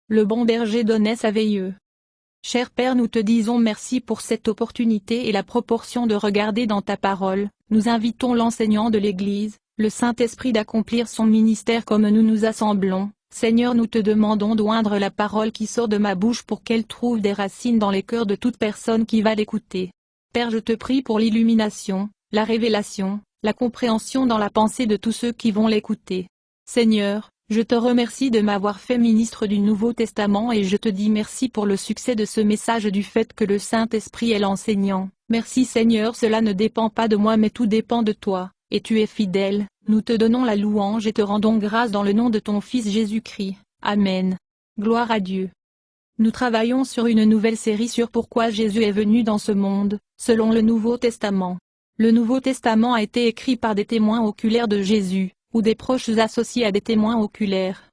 Le bon berger donnait sa veille. Cher Père, nous te disons merci pour cette opportunité et la proportion de regarder dans ta parole. Nous invitons l'enseignant de l'Église, le Saint-Esprit d'accomplir son ministère comme nous nous assemblons. Seigneur, nous te demandons d'oindre la parole qui sort de ma bouche pour qu'elle trouve des racines dans les cœurs de toute personne qui va l'écouter. Père, je te prie pour l'illumination, la révélation, la compréhension dans la pensée de tous ceux qui vont l'écouter. Seigneur, je te remercie de m'avoir fait ministre du Nouveau Testament et je te dis merci pour le succès de ce message du fait que le Saint-Esprit est l'enseignant. Merci Seigneur, cela ne dépend pas de moi mais tout dépend de toi, et tu es fidèle. Nous te donnons la louange et te rendons grâce dans le nom de ton Fils Jésus-Christ. Amen. Gloire à Dieu. Nous travaillons sur une nouvelle série sur pourquoi Jésus est venu dans ce monde, selon le Nouveau Testament. Le Nouveau Testament a été écrit par des témoins oculaires de Jésus, ou des proches associés à des témoins oculaires.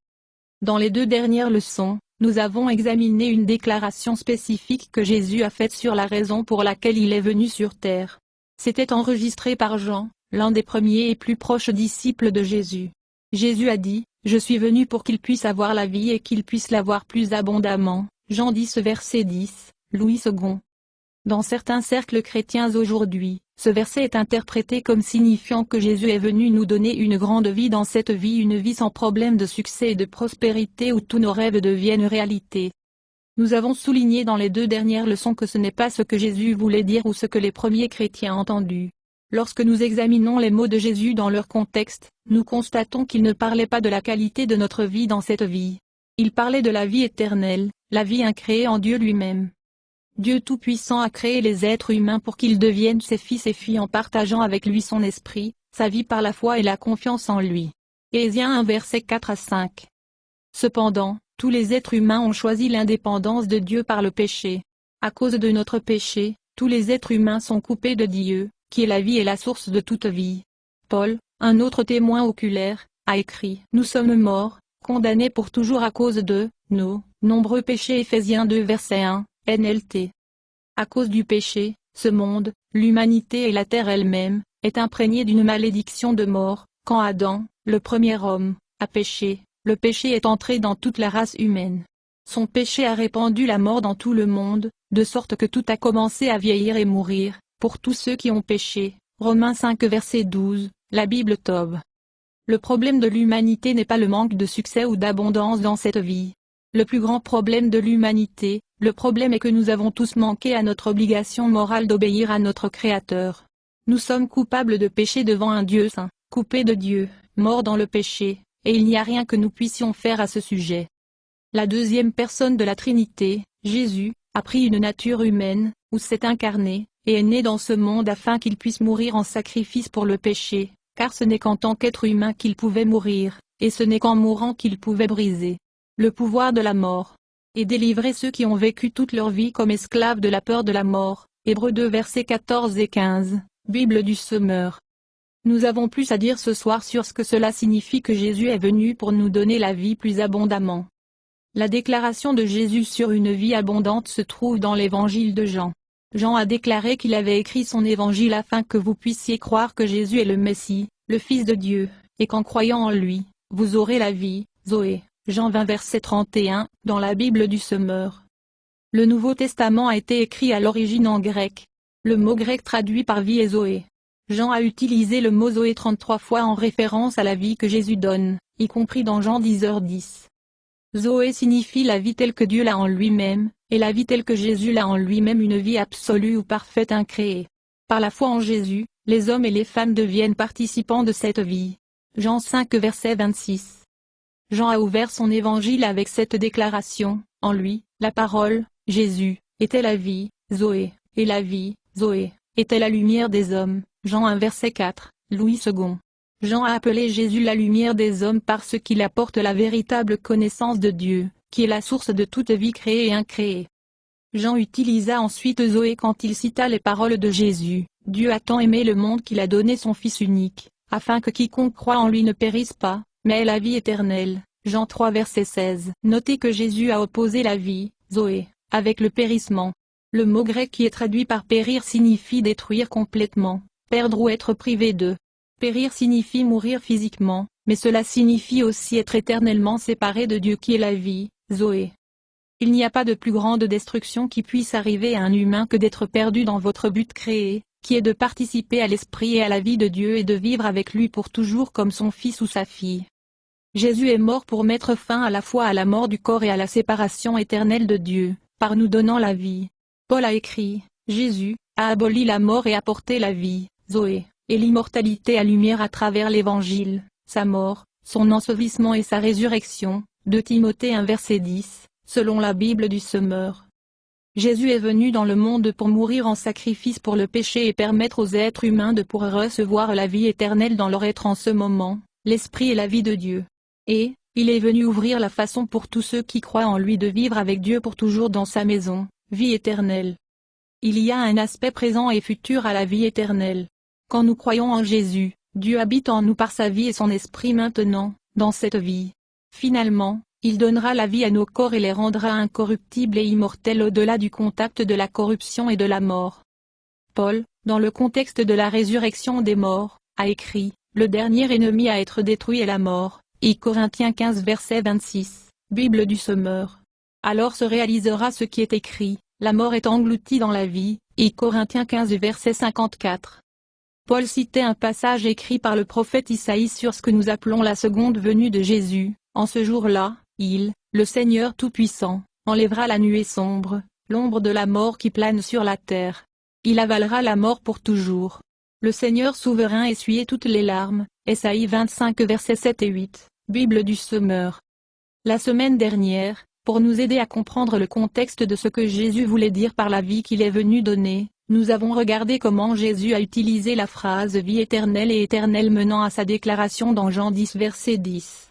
Dans les 2 dernières leçons, nous avons examiné une déclaration spécifique que Jésus a faite sur la raison pour laquelle il est venu sur terre. C'était enregistré par Jean, l'un des premiers et plus proches disciples de Jésus. Jésus a dit, « Je suis venu pour qu'ils puissent avoir la vie et qu'ils puissent l'avoir plus abondamment. » Jean 10 verset 10, Louis II. Dans certains cercles chrétiens aujourd'hui, ce verset est interprété comme signifiant que Jésus est venu nous donner une grande vie dans cette vie, une vie sans problème de succès et de prospérité où tous nos rêves deviennent réalité. Nous avons souligné dans les 2 dernières leçons que ce n'est pas ce que Jésus voulait dire ou ce que les premiers chrétiens ont entendu. Lorsque nous examinons les mots de Jésus dans leur contexte, nous constatons qu'il ne parlait pas de la qualité de notre vie dans cette vie. Il parlait de la vie éternelle, la vie incréée en Dieu lui-même. Dieu Tout-Puissant a créé les êtres humains pour qu'ils deviennent ses fils et filles en partageant avec lui son esprit, sa vie par la foi et la confiance en lui. Éphésiens 1 versets 4 à 5. Cependant, tous les êtres humains ont choisi l'indépendance de Dieu par le péché. À cause de notre péché, tous les êtres humains sont coupés de Dieu, qui est la vie et la source de toute vie. Paul, un autre témoin oculaire, a écrit « Nous sommes morts, condamnés pour toujours à cause de nos nombreux péchés. » Éphésiens 2 verset 1, NLT. À cause du péché, ce monde, l'humanité et la terre elle-même, est imprégnée d'une malédiction de mort. Quand Adam, le premier homme, a péché, le péché est entré dans toute la race humaine. Son péché a répandu la mort dans tout le monde, de sorte que tout a commencé à vieillir et mourir, pour tous ceux qui ont péché. Romains 5 verset 12, la Bible Tov. Le problème de l'humanité n'est pas le manque de succès ou d'abondance dans cette vie. Le plus grand problème de l'humanité, le problème est que nous avons tous manqué à notre obligation morale d'obéir à notre Créateur. Nous sommes coupables de péché devant un Dieu saint, coupés de Dieu, morts dans le péché, et il n'y a rien que nous puissions faire à ce sujet. La deuxième personne de la Trinité, Jésus, a pris une nature humaine, ou s'est incarné, et est né dans ce monde afin qu'il puisse mourir en sacrifice pour le péché, car ce n'est qu'en tant qu'être humain qu'il pouvait mourir, et ce n'est qu'en mourant qu'il pouvait briser le pouvoir de la mort, et délivrer ceux qui ont vécu toute leur vie comme esclaves de la peur de la mort. Hébreux 2 versets 14 et 15, Bible du Semeur. Nous avons plus à dire ce soir sur ce que cela signifie que Jésus est venu pour nous donner la vie plus abondamment. La déclaration de Jésus sur une vie abondante se trouve dans l'évangile de Jean. Jean a déclaré qu'il avait écrit son évangile afin que vous puissiez croire que Jésus est le Messie, le Fils de Dieu, et qu'en croyant en lui, vous aurez la vie, Zoé. Jean 20 verset 31, dans la Bible du Semeur. Le Nouveau Testament a été écrit à l'origine en grec. Le mot grec traduit par vie est Zoé. Jean a utilisé le mot Zoé 33 fois en référence à la vie que Jésus donne, y compris dans Jean 10h10. Zoé signifie la vie telle que Dieu l'a en lui-même, et la vie telle que Jésus l'a en lui-même, une vie absolue ou parfaite incréée. Par la foi en Jésus, les hommes et les femmes deviennent participants de cette vie. Jean 5 verset 26. Jean a ouvert son évangile avec cette déclaration, en lui, la parole, Jésus, était la vie, Zoé, et la vie, Zoé, était la lumière des hommes. Jean 1 verset 4, Louis II. Jean a appelé Jésus la lumière des hommes parce qu'il apporte la véritable connaissance de Dieu, qui est la source de toute vie créée et incréée. Jean utilisa ensuite Zoé quand il cita les paroles de Jésus, « Dieu a tant aimé le monde qu'il a donné son Fils unique, afin que quiconque croit en lui ne périsse pas, mais ait la vie éternelle. » Jean 3 verset 16. Notez que Jésus a opposé la vie, Zoé, avec le périssement. Le mot grec qui est traduit par périr signifie détruire complètement, perdre ou être privé de. Périr signifie mourir physiquement, mais cela signifie aussi être éternellement séparé de Dieu qui est la vie, Zoé. Il n'y a pas de plus grande destruction qui puisse arriver à un humain que d'être perdu dans votre but créé, qui est de participer à l'esprit et à la vie de Dieu et de vivre avec lui pour toujours comme son fils ou sa fille. Jésus est mort pour mettre fin à la fois à la mort du corps et à la séparation éternelle de Dieu, par nous donnant la vie. Paul a écrit, Jésus a aboli la mort et apporté la vie, Zoé, et l'immortalité à lumière à travers l'Évangile, sa mort, son ensevelissement et sa résurrection, 2 Timothée 1 verset 10, selon la Bible du Semeur. Jésus est venu dans le monde pour mourir en sacrifice pour le péché et permettre aux êtres humains de pouvoir recevoir la vie éternelle dans leur être en ce moment, l'Esprit et la vie de Dieu. Et, il est venu ouvrir la façon pour tous ceux qui croient en lui de vivre avec Dieu pour toujours dans sa maison, vie éternelle. Il y a un aspect présent et futur à la vie éternelle. Quand nous croyons en Jésus, Dieu habite en nous par sa vie et son esprit maintenant, dans cette vie. Finalement, il donnera la vie à nos corps et les rendra incorruptibles et immortels au-delà du contact de la corruption et de la mort. Paul, dans le contexte de la résurrection des morts, a écrit, « Le dernier ennemi à être détruit est la mort ». I Corinthiens 15 verset 26, Bible du Semeur. Alors se réalisera ce qui est écrit, la mort est engloutie dans la vie, I Corinthiens 15 verset 54. Paul citait un passage écrit par le prophète Isaïe sur ce que nous appelons la seconde venue de Jésus. En ce jour-là, il, le Seigneur Tout-Puissant, enlèvera la nuée sombre, l'ombre de la mort qui plane sur la terre. Il avalera la mort pour toujours. Le Seigneur souverain essuyait toutes les larmes, Ésaïe 25 versets 7 et 8. Bible du Semeur. La semaine dernière, pour nous aider à comprendre le contexte de ce que Jésus voulait dire par la vie qu'il est venu donner, nous avons regardé comment Jésus a utilisé la phrase « vie éternelle et éternelle » menant à sa déclaration dans Jean 10 verset 10.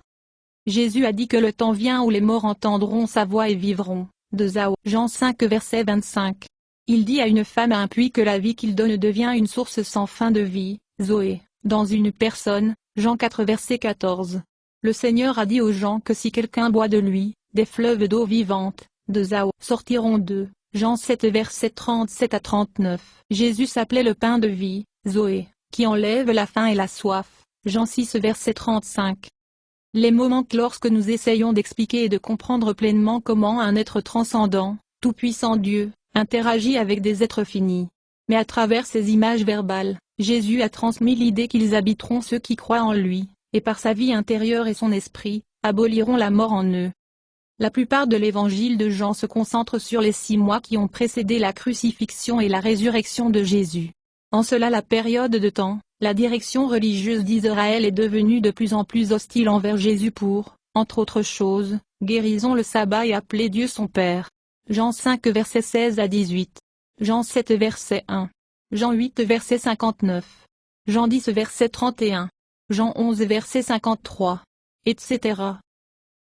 Jésus a dit que le temps vient où les morts entendront sa voix et vivront, de Jean 5 verset 25. Il dit à une femme à un puits que la vie qu'il donne devient une source sans fin de vie, Zoé, dans une personne, Jean 4 verset 14. Le Seigneur a dit aux gens que si quelqu'un boit de lui, des fleuves d'eau vivante, de sortiront d'eux, Jean 7 verset 37 à 39. Jésus s'appelait le pain de vie, Zoé, qui enlève la faim et la soif, Jean 6 verset 35. Les mots manquent lorsque nous essayons d'expliquer et de comprendre pleinement comment un être transcendant, tout-puissant Dieu, interagit avec des êtres finis. Mais à travers ces images verbales, Jésus a transmis l'idée qu'ils habiteront ceux qui croient en lui, et par sa vie intérieure et son esprit, aboliront la mort en eux. La plupart de l'évangile de Jean se concentre sur les 6 mois qui ont précédé la crucifixion et la résurrection de Jésus. En cela la période de temps, la direction religieuse d'Israël est devenue de plus en plus hostile envers Jésus pour, entre autres choses, guérison le sabbat et appeler Dieu son Père. Jean 5 verset 16 à 18. Jean 7 verset 1. Jean 8 verset 59. Jean 10 verset 31. Jean 11 verset 53. Etc.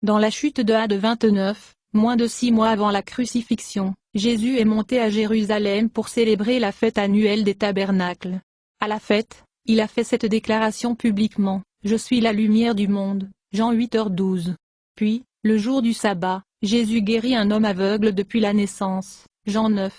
Dans la chute de Ad 29, moins de 6 mois avant la crucifixion, Jésus est monté à Jérusalem pour célébrer la fête annuelle des tabernacles. À la fête, il a fait cette déclaration publiquement, « Je suis la lumière du monde », Jean 8h12. Puis, le jour du sabbat, Jésus guérit un homme aveugle depuis la naissance, Jean 9.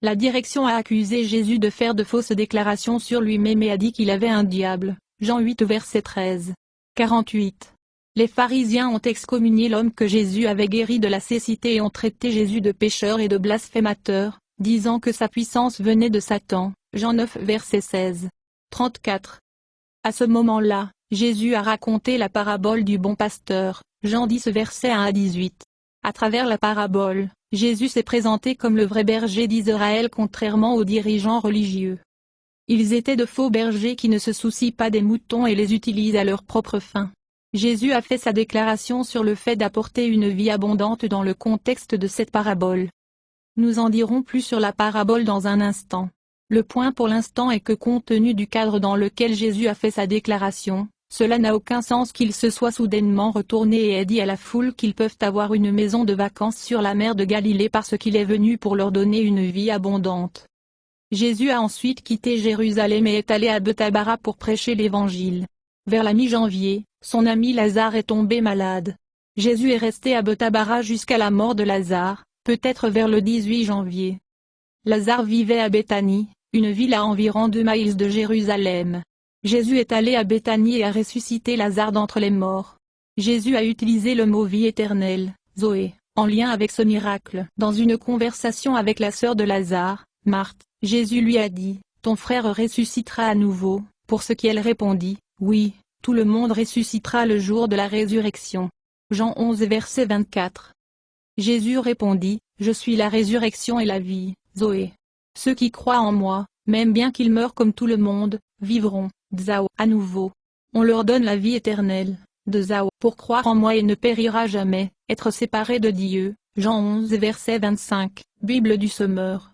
La direction a accusé Jésus de faire de fausses déclarations sur lui-même et a dit qu'il avait un diable, Jean 8 verset 13. 48. Les pharisiens ont excommunié l'homme que Jésus avait guéri de la cécité et ont traité Jésus de pécheur et de blasphémateur, disant que sa puissance venait de Satan, Jean 9 verset 16. 34. À ce moment-là, Jésus a raconté la parabole du bon pasteur, Jean 10 verset 1 à 18. À travers la parabole, Jésus s'est présenté comme le vrai berger d'Israël contrairement aux dirigeants religieux. Ils étaient de faux bergers qui ne se soucient pas des moutons et les utilisent à leur propre fin. Jésus a fait sa déclaration sur le fait d'apporter une vie abondante dans le contexte de cette parabole. Nous en dirons plus sur la parabole dans un instant. Le point pour l'instant est que compte tenu du cadre dans lequel Jésus a fait sa déclaration, cela n'a aucun sens qu'il se soit soudainement retourné et ait dit à la foule qu'ils peuvent avoir une maison de vacances sur la mer de Galilée parce qu'il est venu pour leur donner une vie abondante. Jésus a ensuite quitté Jérusalem et est allé à Bethabara pour prêcher l'Évangile. Vers la mi-janvier, son ami Lazare est tombé malade. Jésus est resté à Bethabara jusqu'à la mort de Lazare, peut-être vers le 18 janvier. Lazare vivait à Béthanie, une ville à environ 2 miles de Jérusalem. Jésus est allé à Béthanie et a ressuscité Lazare d'entre les morts. Jésus a utilisé le mot vie éternelle, Zoé, En lien avec ce miracle, dans une conversation avec la sœur de Lazare, Marthe, Jésus lui a dit, « Ton frère ressuscitera à nouveau », pour ce qu'elle répondit, « Oui, tout le monde ressuscitera le jour de la résurrection. » Jean 11 verset 24. Jésus répondit, « Je suis la résurrection et la vie, Zoé. Ceux qui croient en moi, même bien qu'ils meurent comme tout le monde, vivront, Zao, à nouveau. On leur donne la vie éternelle, de Zao, pour croire en moi et ne périra jamais, être séparé de Dieu. » Jean 11 verset 25, Bible du Semeur.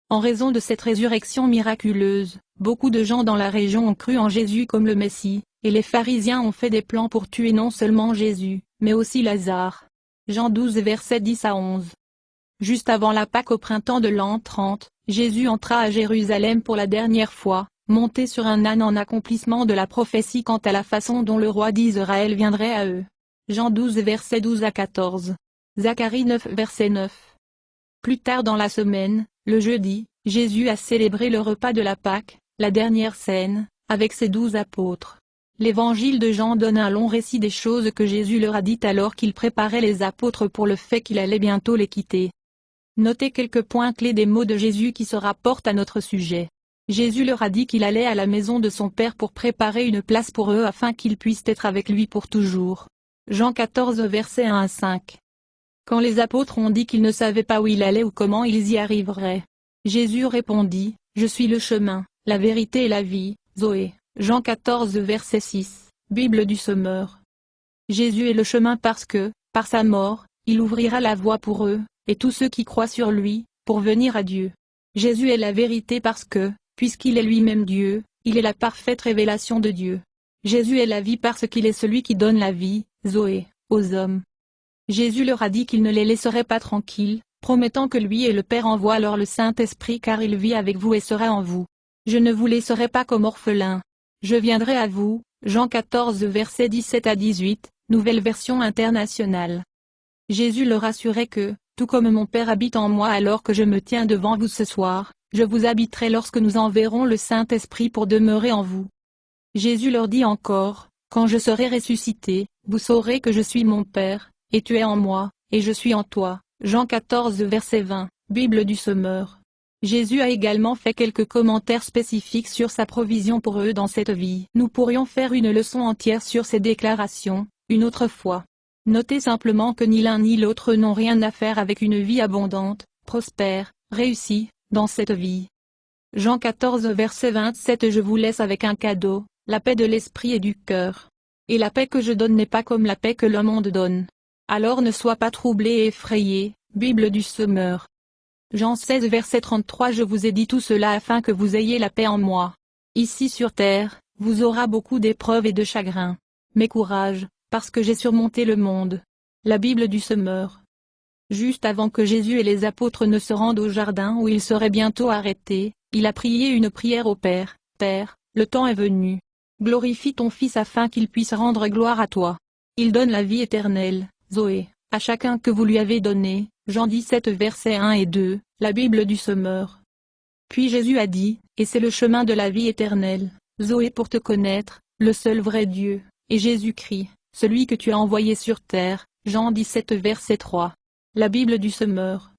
En raison de cette résurrection miraculeuse, beaucoup de gens dans la région ont cru en Jésus comme le Messie, et les pharisiens ont fait des plans pour tuer non seulement Jésus, mais aussi Lazare. Jean 12 versets 10 à 11. Juste avant la Pâque au printemps de l'an 30, Jésus entra à Jérusalem pour la dernière fois, monté sur un âne en accomplissement de la prophétie quant à la façon dont le roi d'Israël viendrait à eux. Jean 12 versets 12 à 14. Zacharie 9 verset 9. Plus tard dans la semaine, le jeudi, Jésus a célébré le repas de la Pâque, la dernière scène, avec ses 12 apôtres. L'évangile de Jean donne un long récit des choses que Jésus leur a dites alors qu'il préparait les apôtres pour le fait qu'il allait bientôt les quitter. Notez quelques points clés des mots de Jésus qui se rapportent à notre sujet. Jésus leur a dit qu'il allait à la maison de son Père pour préparer une place pour eux afin qu'ils puissent être avec lui pour toujours. Jean 14 versets 1 à 5. Quand les apôtres ont dit qu'ils ne savaient pas où il allait ou comment ils y arriveraient, Jésus répondit, « Je suis le chemin, la vérité et la vie, Zoé. » Jean 14 verset 6, Bible du Semeur. Jésus est le chemin parce que, par sa mort, il ouvrira la voie pour eux, et tous ceux qui croient sur lui, pour venir à Dieu. Jésus est la vérité parce que, puisqu'il est lui-même Dieu, il est la parfaite révélation de Dieu. Jésus est la vie parce qu'il est celui qui donne la vie, Zoé, aux hommes. Jésus leur a dit qu'il ne les laisserait pas tranquilles, promettant que lui et le Père envoient alors le Saint-Esprit car il vit avec vous et sera en vous. Je ne vous laisserai pas comme orphelins. Je viendrai à vous, Jean 14 versets 17 à 18, Nouvelle version internationale. Jésus leur assurait que, tout comme mon Père habite en moi alors que je me tiens devant vous ce soir, je vous habiterai lorsque nous enverrons le Saint-Esprit pour demeurer en vous. Jésus leur dit encore, quand je serai ressuscité, vous saurez que je suis mon Père, et tu es en moi, et je suis en toi. Jean 14 verset 20, Bible du Semeur. Jésus a également fait quelques commentaires spécifiques sur sa provision pour eux dans cette vie. Nous pourrions faire une leçon entière sur ces déclarations, une autre fois. Notez simplement que ni l'un ni l'autre n'ont rien à faire avec une vie abondante, prospère, réussie, dans cette vie. Jean 14 verset 27. Je vous laisse avec un cadeau, la paix de l'esprit et du cœur. Et la paix que je donne n'est pas comme la paix que le monde donne. Alors ne sois pas troublé et effrayé, Bible du Semeur. Jean 16 verset 33. Je vous ai dit tout cela afin que vous ayez la paix en moi. Ici sur terre, vous aurez beaucoup d'épreuves et de chagrins. Mais courage, parce que j'ai surmonté le monde. La Bible du Semeur. Juste avant que Jésus et les apôtres ne se rendent au jardin où ils seraient bientôt arrêtés, il a prié une prière au Père. « Père, le temps est venu. Glorifie ton Fils afin qu'il puisse rendre gloire à toi. Il donne la vie éternelle, Zoé, à chacun que vous lui avez donné. » Jean 17 versets 1 et 2, la Bible du Semeur. Puis Jésus a dit, « Et c'est le chemin de la vie éternelle, Zoé, pour te connaître, le seul vrai Dieu, et Jésus-Christ, celui que tu as envoyé sur terre. » Jean 17 verset 3. La Bible du Semeur.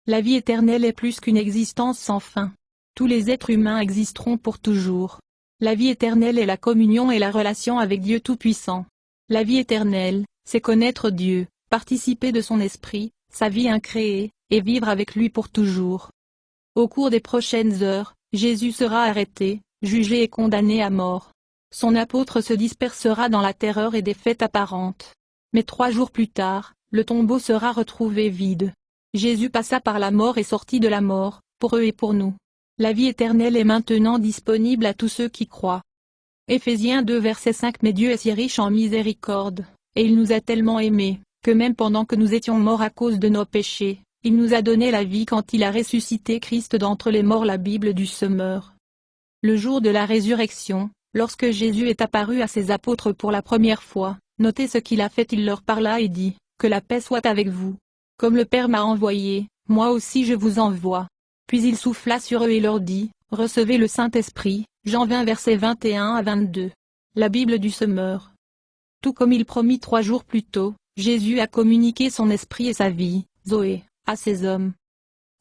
La vie éternelle est plus qu'une existence sans fin. Tous les êtres humains existeront pour toujours. La vie éternelle est la communion et la relation avec Dieu Tout-Puissant. La vie éternelle, c'est connaître Dieu, participer de son esprit, sa vie incréée, et vivre avec lui pour toujours. Au cours des prochaines heures, Jésus sera arrêté, jugé et condamné à mort. Son apôtre se dispersera dans la terreur et des fêtes apparentes. Mais 3 jours plus tard, le tombeau sera retrouvé vide. Jésus passa par la mort et sortit de la mort, pour eux et pour nous. La vie éternelle est maintenant disponible à tous ceux qui croient. Éphésiens 2 verset 5. Mais Dieu est si riche en miséricorde, et il nous a tellement aimés, que même pendant que nous étions morts à cause de nos péchés, il nous a donné la vie quand il a ressuscité Christ d'entre les morts. La Bible du Semeur. Le jour de la résurrection, lorsque Jésus est apparu à ses apôtres pour la première fois, notez ce qu'il a fait. Il leur parla et dit, « Que la paix soit avec vous. Comme le Père m'a envoyé, moi aussi je vous envoie. » Puis il souffla sur eux et leur dit, « Recevez le Saint-Esprit. » Jean 20 versets 21 à 22. La Bible du Semeur. Tout comme il promit 3 jours plus tôt, Jésus a communiqué son esprit et sa vie, Zoé, à ces hommes.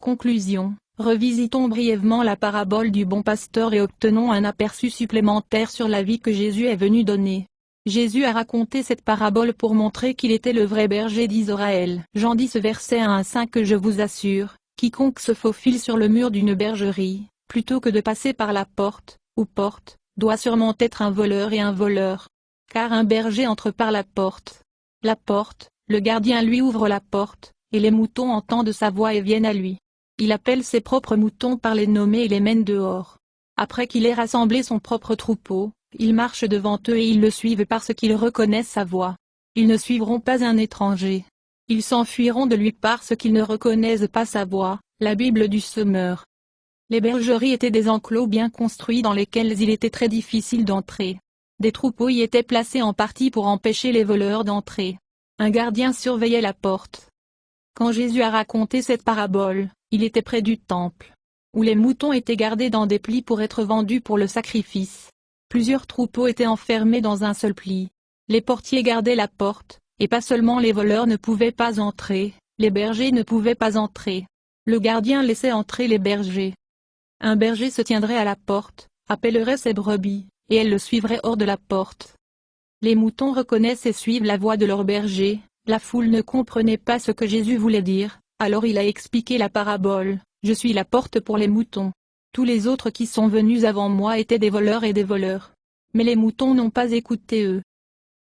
Conclusion. Revisitons brièvement la parabole du bon pasteur et obtenons un aperçu supplémentaire sur la vie que Jésus est venu donner. Jésus a raconté cette parabole pour montrer qu'il était le vrai berger d'Israël. Jean 10 verset 1 à 5 que je vous assure, quiconque se faufile sur le mur d'une bergerie, plutôt que de passer par la porte, ou porte, doit sûrement être un voleur et un voleur. Car un berger entre par la porte. La porte, le gardien lui ouvre la porte, et les moutons entendent sa voix et viennent à lui. Il appelle ses propres moutons par les nommés et les mène dehors. Après qu'il ait rassemblé son propre troupeau, il marche devant eux et ils le suivent parce qu'ils reconnaissent sa voix. Ils ne suivront pas un étranger. Ils s'enfuiront de lui parce qu'ils ne reconnaissent pas sa voix. La Bible du semeur. Les bergeries étaient des enclos bien construits dans lesquels il était très difficile d'entrer. Des troupeaux y étaient placés en partie pour empêcher les voleurs d'entrer. Un gardien surveillait la porte. Quand Jésus a raconté cette parabole, il était près du temple, où les moutons étaient gardés dans des plis pour être vendus pour le sacrifice. Plusieurs troupeaux étaient enfermés dans un seul pli. Les portiers gardaient la porte, et pas seulement les voleurs ne pouvaient pas entrer, les bergers ne pouvaient pas entrer. Le gardien laissait entrer les bergers. Un berger se tiendrait à la porte, appellerait ses brebis, et elles le suivraient hors de la porte. Les moutons reconnaissent et suivent la voix de leur berger. La foule ne comprenait pas ce que Jésus voulait dire, alors il a expliqué la parabole, « Je suis la porte pour les moutons. Tous les autres qui sont venus avant moi étaient des voleurs et des voleurs. Mais les moutons n'ont pas écouté eux.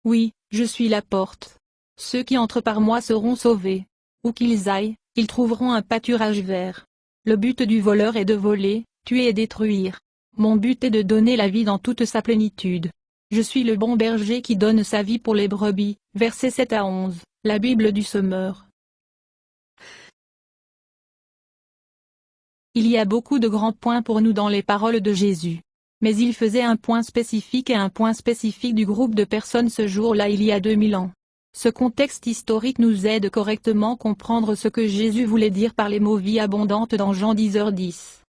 Oui, je suis la porte. Ceux qui entrent par moi seront sauvés. Où qu'ils aillent, ils trouveront un pâturage vert. Le but du voleur est de voler, tuer et détruire. Mon but est de donner la vie dans toute sa plénitude. Je suis le bon berger qui donne sa vie pour les brebis. » Versets 7 à 11, la Bible du semeur. Il y a beaucoup de grands points pour nous dans les paroles de Jésus. Mais il faisait un point spécifique et un point spécifique du groupe de personnes ce jour-là il y a 2000 ans. Ce contexte historique nous aide correctement comprendre ce que Jésus voulait dire par les mots vie abondante dans Jean 10h10.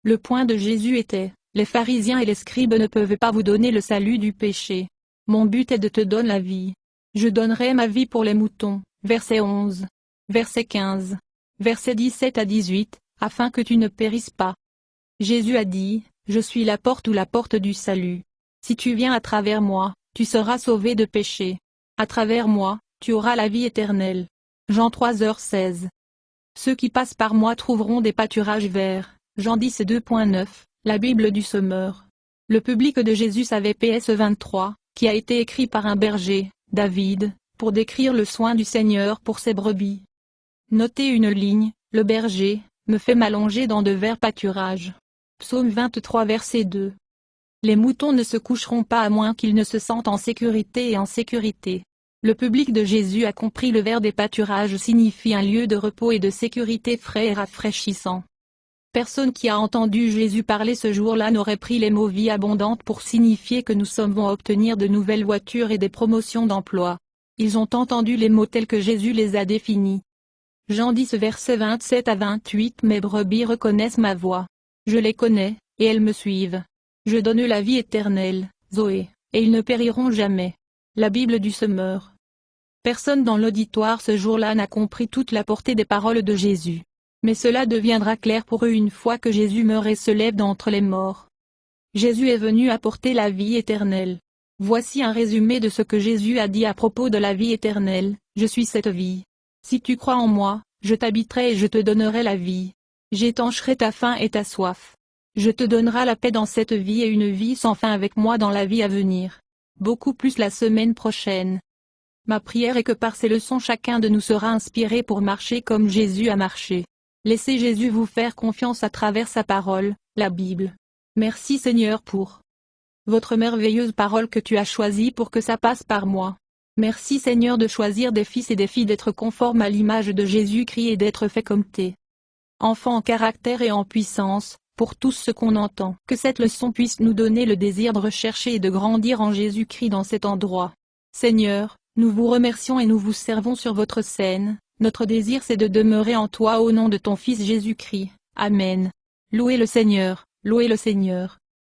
Le point de Jésus était, les pharisiens et les scribes ne peuvent pas vous donner le salut du péché. Mon but est de te donner la vie. Je donnerai ma vie pour les moutons, verset 11, verset 15, verset 17 à 18, afin que tu ne périsses pas. Jésus a dit, je suis la porte ou la porte du salut. Si tu viens à travers moi, tu seras sauvé de péché. À travers moi, tu auras la vie éternelle. Jean 3h16. Ceux qui passent par moi trouveront des pâturages verts. Jean 10 2.9, la Bible du semeur. Le public de Jésus savait PS 23, qui a été écrit par un berger, David, pour décrire le soin du Seigneur pour ses brebis. Notez une ligne, le berger, me fait m'allonger dans de verts pâturages. Psaume 23 verset 2. Les moutons ne se coucheront pas à moins qu'ils ne se sentent en sécurité et en sécurité. Le public de Jésus a compris le vert des pâturages signifie un lieu de repos et de sécurité frais et rafraîchissant. Personne qui a entendu Jésus parler ce jour-là n'aurait pris les mots vie abondante pour signifier que nous sommes vont obtenir de nouvelles voitures et des promotions d'emploi. Ils ont entendu les mots tels que Jésus les a définis. Jean 10 versets 27 à 28 Mes brebis reconnaissent ma voix. Je les connais, et elles me suivent. Je donne la vie éternelle, Zoé, et ils ne périront jamais. La Bible du semeur. Personne dans l'auditoire ce jour-là n'a compris toute la portée des paroles de Jésus. Mais cela deviendra clair pour eux une fois que Jésus meurt et se lève d'entre les morts. Jésus est venu apporter la vie éternelle. Voici un résumé de ce que Jésus a dit à propos de la vie éternelle, je suis cette vie. Si tu crois en moi, je t'habiterai et je te donnerai la vie. J'étancherai ta faim et ta soif. Je te donnerai la paix dans cette vie et une vie sans fin avec moi dans la vie à venir. Beaucoup plus la semaine prochaine. Ma prière est que par ces leçons chacun de nous sera inspiré pour marcher comme Jésus a marché. Laissez Jésus vous faire confiance à travers sa parole, la Bible. Merci Seigneur pour votre merveilleuse parole que tu as choisie pour que ça passe par moi. Merci Seigneur de choisir des fils et des filles d'être conformes à l'image de Jésus-Christ et d'être faits comme tes enfants en caractère et en puissance, pour tous ceux qu'on entend. Que cette leçon puisse nous donner le désir de rechercher et de grandir en Jésus-Christ dans cet endroit. Seigneur, nous vous remercions et nous vous servons sur votre scène. Notre désir c'est de demeurer en toi au nom de ton Fils Jésus-Christ. Amen. Louez le Seigneur, louez le Seigneur.